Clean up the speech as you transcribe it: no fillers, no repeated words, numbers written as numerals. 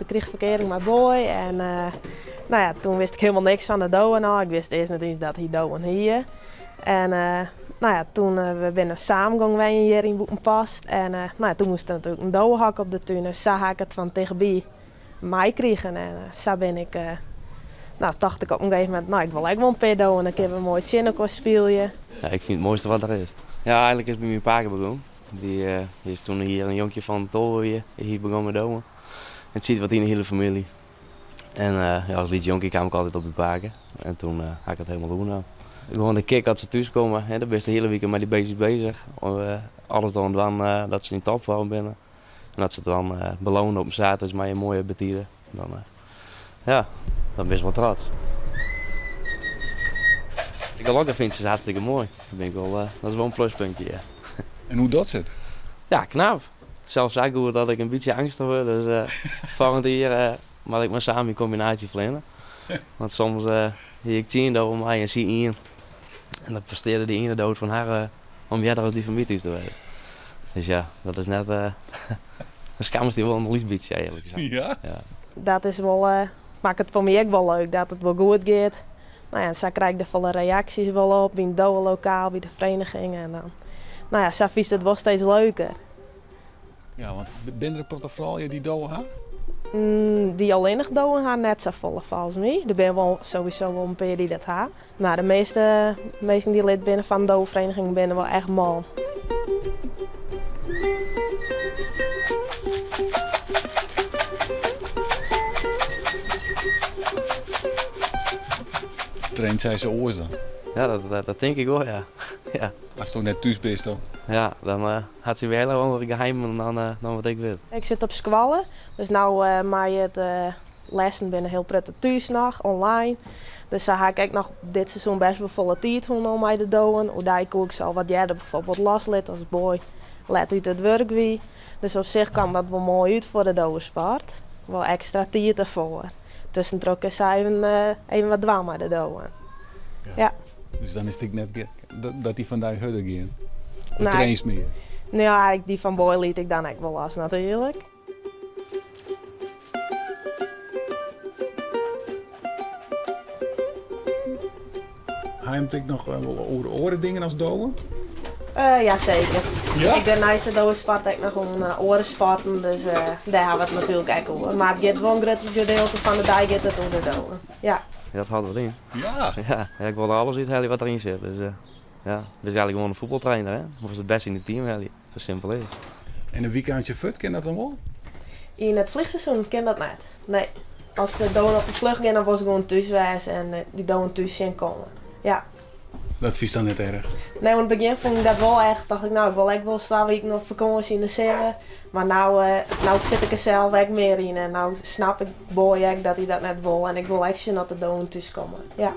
kreeg verkering met boy. En nou ja, toen wist ik helemaal niks van de douwen al. Ik wist eerst niet eens dat hij douwen hier. En nou ja, toen we binnen samen gingen wij hier in Boekenpast. En nou ja, toen moest er natuurlijk een douwenhak op de tuin. Dus zo had ik het van tegenbij mij kregen. En zo ben ik... Nou, dacht ik op een gegeven moment, nou, ik wil eigenlijk wel een pedo en dan kunnen we een mooi Tjinnekos spelen. Ja, ik vind het mooiste wat er is. Ja, eigenlijk is het bij mijn pa begonnen. Die is toen hier een jonkje van Tolwe hier begonnen met domen. Het ziet wat in de hele familie. En ja, als lied jonkie kwam ik altijd op de paken. En toen had ik het helemaal doen nou. Gewoon de kick als ze thuiskomen, hè, dan ben je de hele weekend met die beestjes bezig. Alles dan dat ze in topvorm binnen. En dat ze het dan belonen op een zaterdag met een mooie betieren. Dan, ja, dan ben je wel trots. Ik vind ze hartstikke mooi. Dat is wel een pluspuntje, ja. En hoe dat zit? Ja, knap. Zelfs ik hoor dat ik een beetje angstig word. Dus volgend jaar mag ik maar samen in combinatie vliegen. Want soms zie ik 10 door mij en zie één. En dan presteerde de ene dood van haar om jij daar als die van mij thuis te worden. Dus ja, dat is net... dan schamen ze die wel een liefbietje eigenlijk. Ja? Ja. Dat is wel... maakt het voor mij ook wel leuk dat het wel goed gaat. Nou ja, zo krijg ik de volle reacties wel op, bij een douwenlokaal, bij de vereniging. En dan, nou ja, zo vies het wel steeds leuker. Ja, want ben er een vrouwen die douwen gaan? Die alleen nog douwen gaan net zo volle volgens mij. Er zijn wel sowieso wel een paar die dat gaan. Maar de meeste mensen die lid binnen van de douwenvereniging zijn wel echt mal. Traint zij ze oors dan? Ja, dat denk ik wel, ja. Ja. Als je toch net thuis bent dan? Ja, dan had ze weer hele andere geheimen dan wat ik weet. Ik zit op squallen, dus nou maar het lessen binnen heel prettig thuis nog, online. Dus dan ga ik nog dit seizoen best wel volle tijd om mij te doen. Hoe ik ook zo wat jij er bijvoorbeeld last let als boy, let uit het werk wie. Dus op zich kan dat wel mooi uit voor de douwensport. Wel extra tijd ervoor. Tussen is even wat dwam met de douwen. Ja. Dus dan is het net dat die vandaag harder gaan? Of Nee. trains meer? Nou ja, die van boy liet ik dan echt wel last natuurlijk. Ga je hem nog wel over oren dingen als douwen? Ja, zeker. Ja? Ik denk naast de douwensport ook nog een orensporten, dus daar hebben we het natuurlijk ook over. Maar het gaat wel een groot gedeelte van de dag gaat het over de douwen. Ja. Ja, dat hadden we erin. Ja. Ja, ik wilde alles uithalen wat erin zit. Dus ja, we zijn eigenlijk gewoon een voetbaltrainer, hè. Of is het best in het team, hè. Zo simpel is. En een weekendje fut, ken dat dan wel? In het vliegseizoen ken dat niet. Nee. Als de douwen op de vlucht gaan, dan was ik gewoon thuiswijs en die douwen thuis zien komen. Ja. Dat vies dan net erg. Nee, in het begin vond ik dat wel echt. Dacht ik, nou, ik wil echt wel staan weken op vakantie in de zee. Maar nou zit ik er zelf echt meer in. En nou snap ik boy dat hij dat net wil. En ik wil echt zien dat de douwen thuis komen. Ja.